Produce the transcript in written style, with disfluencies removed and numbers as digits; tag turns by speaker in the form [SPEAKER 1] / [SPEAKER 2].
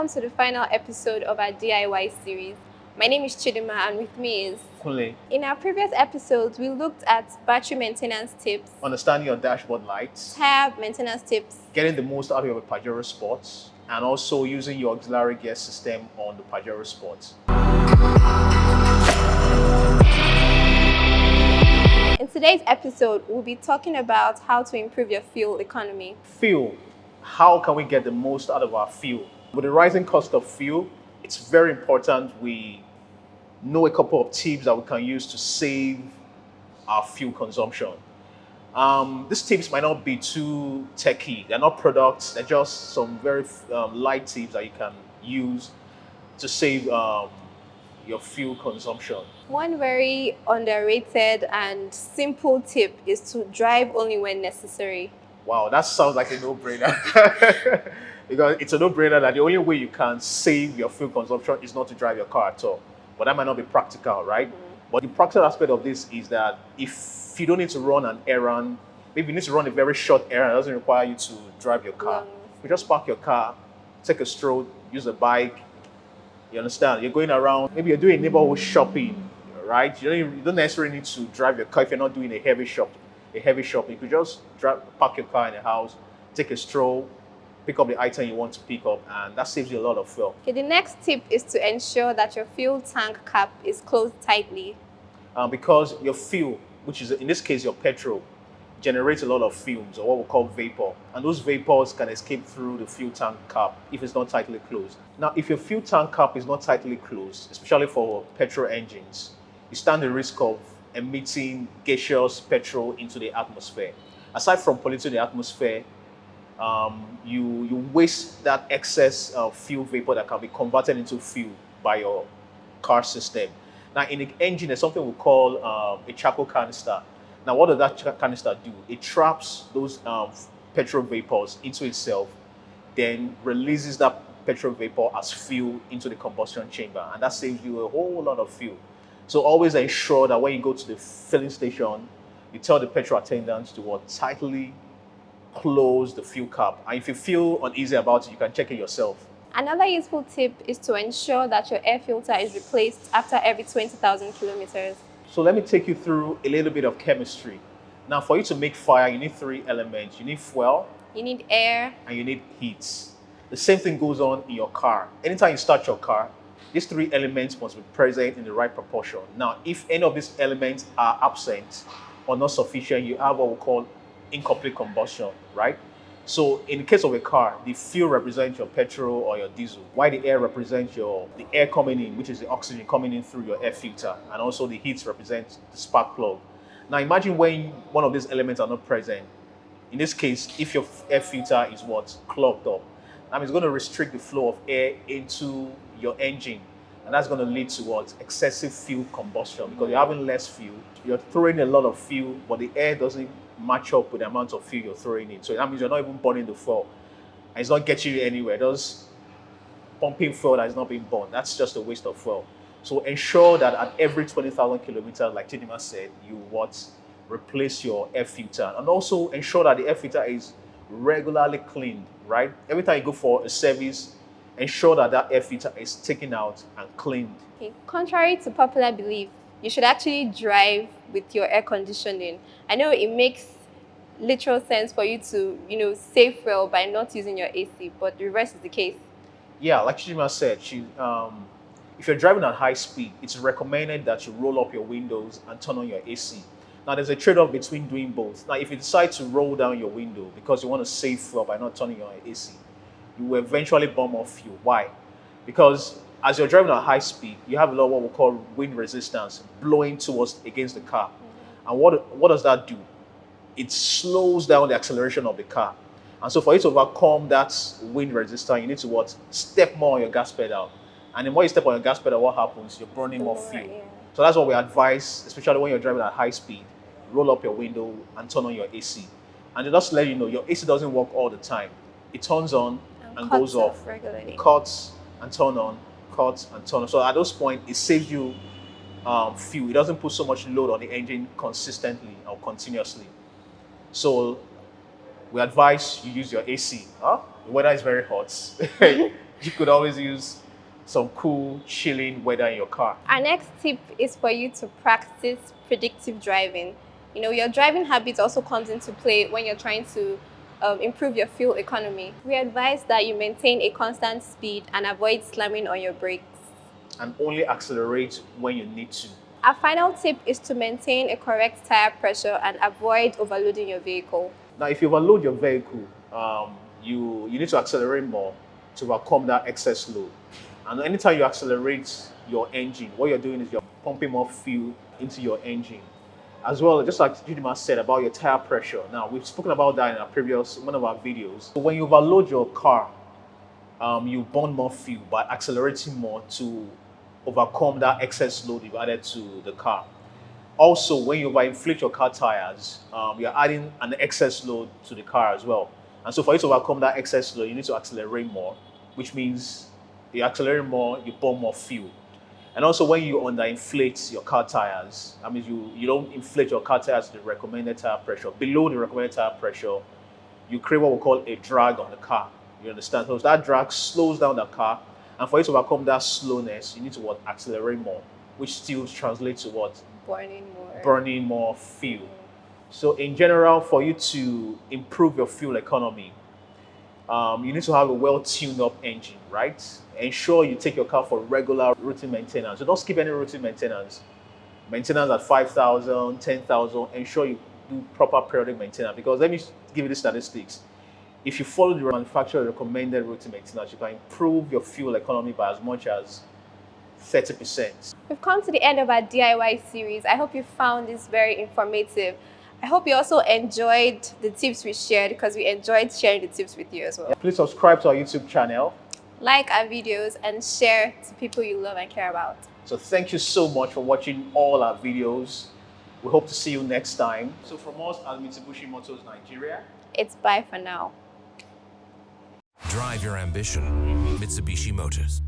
[SPEAKER 1] welcome to the final episode of our DIY series. My name is Chidinma and with me is
[SPEAKER 2] Olakunle.
[SPEAKER 1] In our previous episodes, we looked at battery maintenance tips,
[SPEAKER 2] Understanding your dashboard lights,
[SPEAKER 1] tire maintenance tips,
[SPEAKER 2] getting the most out of your Pajero Sports, and also using your auxiliary gear system on the Pajero Sports.
[SPEAKER 1] In today's episode, we'll be talking about how to improve your fuel economy.
[SPEAKER 2] Fuel. How can we get the most out of our fuel? With the rising cost of fuel, it's very important we know a couple of tips that we can use to save our fuel consumption. These tips might not be too techy. They're not products. They're just some very light tips that you can use to save your fuel consumption.
[SPEAKER 1] One very underrated and simple tip is to drive only when necessary.
[SPEAKER 2] Wow, that sounds like a no-brainer. Because it's a no-brainer that the only way you can save your fuel consumption is not to drive your car at all. But that might not be practical, right? But the practical aspect of this is that if you don't need to run an errand, maybe you need to run a very short errand, it doesn't require you to drive your car. You just park your car, take a stroll, use a bike. You understand? You're going around, maybe you're doing neighborhood shopping, right? You don't necessarily need to drive your car if you're not doing a heavy shopping. You could just park your car in the house, take a stroll, pick up the item you want to pick up, and that saves you a lot of fuel.
[SPEAKER 1] Okay, the next tip is to ensure that your fuel tank cap is closed tightly.
[SPEAKER 2] Because your fuel, which is in this case your petrol, generates a lot of fumes, or what we call vapor. And those vapors can escape through the fuel tank cap if it's not tightly closed. Now, if your fuel tank cap is not tightly closed, especially for petrol engines, you stand the risk of emitting gaseous petrol into the atmosphere. Aside from polluting the atmosphere, you waste that excess fuel vapor that can be converted into fuel by your car system. Now, in the engine, there's something we call a charcoal canister. Now, what does that canister do? It traps those petrol vapors into itself, then releases that petrol vapor as fuel into the combustion chamber, and that saves you a whole lot of fuel. So always ensure that when you go to the filling station, you tell the petrol attendants to tightly close the fuel cap. And if you feel uneasy about it, you can check it yourself.
[SPEAKER 1] Another useful tip is to ensure that your air filter is replaced after every 20,000 kilometers.
[SPEAKER 2] So let me take you through a little bit of chemistry. Now, for you to make fire, you need three elements. You need fuel,
[SPEAKER 1] you need air,
[SPEAKER 2] and you need heat. The same thing goes on in your car. Anytime you start your car, these three elements must be present in the right proportion. Now, if any of these elements are absent or not sufficient, you have what we call incomplete combustion, right? So in the case of a car, the fuel represents your petrol or your diesel, while the air represents the air coming in, which is the oxygen coming in through your air filter, and also the heat represents the spark plug. Now imagine when one of these elements are not present. In this case, if your air filter is clogged up, that means it's going to restrict the flow of air into your engine, and that's going to lead to excessive fuel combustion, because you're having less fuel. You're throwing a lot of fuel, but the air doesn't match up with the amount of fuel you're throwing in. So that means you're not even burning the fuel, and it's not getting you anywhere. Just pumping fuel that is not being burned. That's just a waste of fuel. So ensure that at every 20,000 kilometers, like Chidinma said, you replace your air filter, and also ensure that the air filter is regularly cleaned, right? Every time you go for a service, ensure that air filter is taken out and cleaned.
[SPEAKER 1] Okay. Contrary to popular belief, you should actually drive with your air conditioning. I know it makes literal sense for you to, save fuel by not using your AC, but the reverse is the case.
[SPEAKER 2] Yeah, like Chidinma said, if you're driving at high speed, it's recommended that you roll up your windows and turn on your AC. Now, there's a trade-off between doing both. Now, if you decide to roll down your window because you want to save fuel by not turning on your AC, you will eventually burn more fuel. Why? Because as you're driving at high speed, you have a lot of what we call wind resistance blowing against the car. And what does that do? It slows down the acceleration of the car. And so for you to overcome that wind resistance, you need to step more on your gas pedal. And the more you step on your gas pedal, what happens? You're burning more fuel.
[SPEAKER 1] Yeah.
[SPEAKER 2] So that's what we advise, especially when you're driving at high speed. Roll up your window and turn on your AC. And just to let you know, your AC doesn't work all the time. It turns on and goes off.
[SPEAKER 1] Regularly.
[SPEAKER 2] It cuts and turn on, cuts and turn on. So at those points, it saves you fuel. It doesn't put so much load on the engine consistently or continuously. So we advise you use your AC. The weather is very hot. you could always use some cool, chilling weather in your car.
[SPEAKER 1] Our next tip is for you to practice predictive driving. You know, your driving habits also comes into play when you're trying to improve your fuel economy. We advise that you maintain a constant speed and avoid slamming on your brakes.
[SPEAKER 2] And only accelerate when you need to.
[SPEAKER 1] Our final tip is to maintain a correct tire pressure and avoid overloading your vehicle.
[SPEAKER 2] Now, if you overload your vehicle, you need to accelerate more to overcome that excess load. And anytime you accelerate your engine, what you're doing is you're pumping more fuel into your engine. As well, just like Chidinma said about your tire pressure. Now, we've spoken about that in our previous one of our videos. So when you overload your car, you burn more fuel by accelerating more to overcome that excess load you've added to the car. Also, when you overinflate your car tires, you're adding an excess load to the car as well. And so for you to overcome that excess load, you need to accelerate more, which means you accelerate more, you burn more fuel. And also when you underinflate your car tires, that means you don't inflate your car tires to the recommended tire pressure. Below the recommended tire pressure, you create what we call a drag on the car. You understand? So that drag slows down the car. And for you to overcome that slowness, you need to accelerate more, which still translates to what? Burning more fuel. So in general, for you to improve your fuel economy, you need to have a well-tuned up engine, right? Ensure you take your car for regular routine maintenance. So don't skip any routine maintenance. Maintenance at 5,000, 10,000. Ensure you do proper periodic maintenance, because let me give you the statistics. If you follow the manufacturer recommended routine maintenance, you can improve your fuel economy by as much as 30%.
[SPEAKER 1] We've come to the end of our DIY series. I hope you found this very informative. I hope you also enjoyed the tips we shared, because we enjoyed sharing the tips with you as well.
[SPEAKER 2] Please subscribe to our YouTube channel.
[SPEAKER 1] Like our videos and share to people you love and care about.
[SPEAKER 2] So thank you so much for watching all our videos. We hope to see you next time. So from us at Mitsubishi Motors Nigeria,
[SPEAKER 1] it's bye for now.
[SPEAKER 3] Drive your ambition, Mitsubishi Motors.